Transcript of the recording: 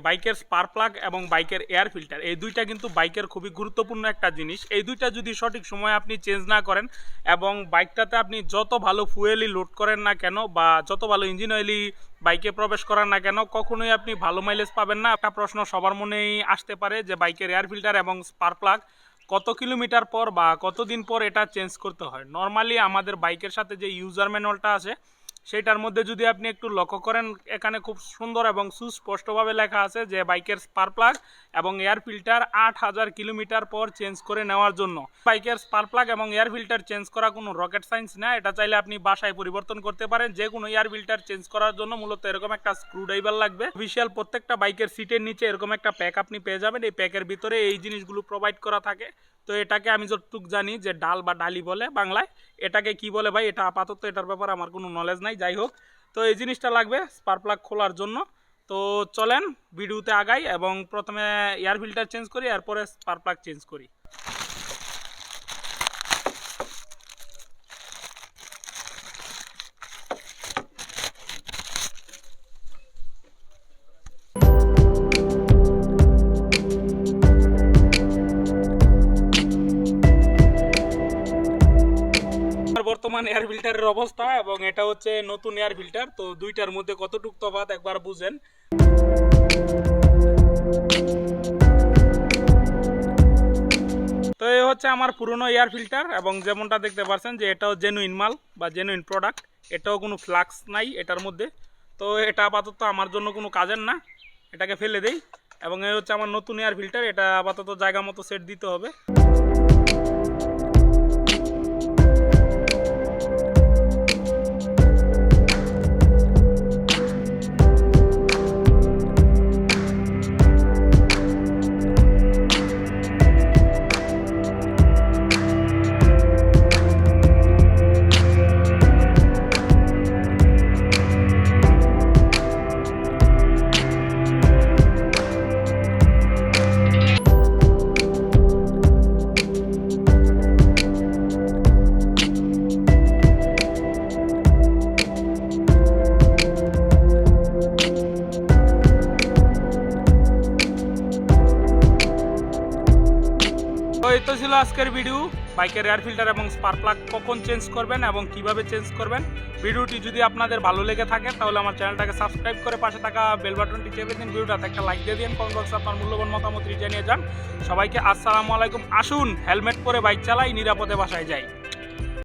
বাইকের spark plug এবং বাইকের এয়ার ফিল্টার এই দুইটা কিন্তু বাইকের খুবই গুরুত্বপূর্ণ একটা জিনিস। এই দুইটা যদি সঠিক সময়ে আপনি চেঞ্জ না করেন এবং বাইকটাতে আপনি যত ভালো ফুয়েলই লোড করেন না কেন বা যত ভালো ইঞ্জিন অয়েলই বাইকে প্রবেশ করান না কেন, কখনোই আপনি ভালো মাইলেজ পাবেন না। একটা প্রশ্ন সবার মনেই আসতে পারে যে বাইকের এয়ার ফিল্টার এবং স্পার্ক প্লাগ কত কিলোমিটার পর বা কতদিন পর এটা চেঞ্জ করতে হয়। নর্মালি আমাদের বাইকের সাথে যে ইউজার ম্যানুয়ালটা আছে সেটার মধ্যে যদি আপনি একটু লক্ষ্য করেন, এখানে খুব সুন্দর এবং সুস্পষ্টভাবে লেখা আছে যে বাইকের স্পার্ক প্লাগ এবং এয়ার ফিল্টার 8000 কিলোমিটার পর চেঞ্জ করে নেওয়ার জন্য। বাইকের স্পার্ক প্লাগ এবং এয়ার ফিল্টার চেঞ্জ করা কোনো রকেট সায়েন্স না, এটা চাইলে আপনি বাসায় পরিবর্তন করতে পারেন। যে কোনো এয়ার ফিল্টার চেঞ্জ করার জন্য মূলত এরকম একটা স্ক্রুড্রাইভার লাগবে। অফিসিয়াল প্রত্যেকটা বাইকের সিটের নিচে এরকম একটা প্যাক আপনি পেয়ে যাবেন, এই প্যাকের ভিতরে এই জিনিসগুলো প্রোভাইড করা থাকে। তো এটাকে আমি যতটুকু জানি যে ডাল বা ডালি বলে বাংলায়, এটাকে কি বলে ভাই এটা আপাতত এটার ব্যাপারে আমার কোনো নলেজ নাই। যাই হোক, তো এই জিনিসটা লাগবে স্পার্ক প্লাগ খোলার জন্য। তো চলেন ভিডিওতে আগাই এবং প্রথমে এয়ার ফিল্টার চেঞ্জ করি, এরপরে স্পার্ক প্লাগ চেঞ্জ করি। বর্তমান এয়ার ফিল্টারের অবস্থা এবং এটা হচ্ছে নতুন এয়ার ফিল্টার, তো দুইটার মধ্যে কতটুকু তফাৎ একবার বুঝেন। তো এই হচ্ছে আমার পুরনো এয়ার ফিল্টার এবং যেমনটা দেখতে পাচ্ছেন যে এটাও জেনুইন মাল বা জেনুইন প্রোডাক্ট, এটাও কোনো ফ্লাক্স নাই এটার মধ্যে। তো এটা আপাতত আমার জন্য কোনো কাজের না, এটাকে ফেলে দেই। এবং এই হচ্ছে আমার নতুন এয়ার ফিল্টার, এটা আপাতত জায়গা মতো সেট দিতে হবে। তো এই তো ছিল আজকের ভিডিও, বাইকের এয়ার ফিল্টার এবং স্পার্ক প্লাগ কখন চেঞ্জ করবেন এবং কিভাবে চেঞ্জ করবেন। ভিডিওটি যদি আপনাদের ভালো লেগে থাকে তাহলে আমার চ্যানেলটাকে সাবস্ক্রাইব করে পাশে থাকা বেল বাটনটি চেপে দিন, ভিডিওটাতে একটা লাইক দিয়ে দিন, কমেন্ট বক্সে আপনার মূল্যবান মতামত জানিয়ে যান। সবাইকে আসসালামু আলাইকুম। আসুন হেলমেট পরে বাইক চালাই, নিরাপদে বাসায় যাই।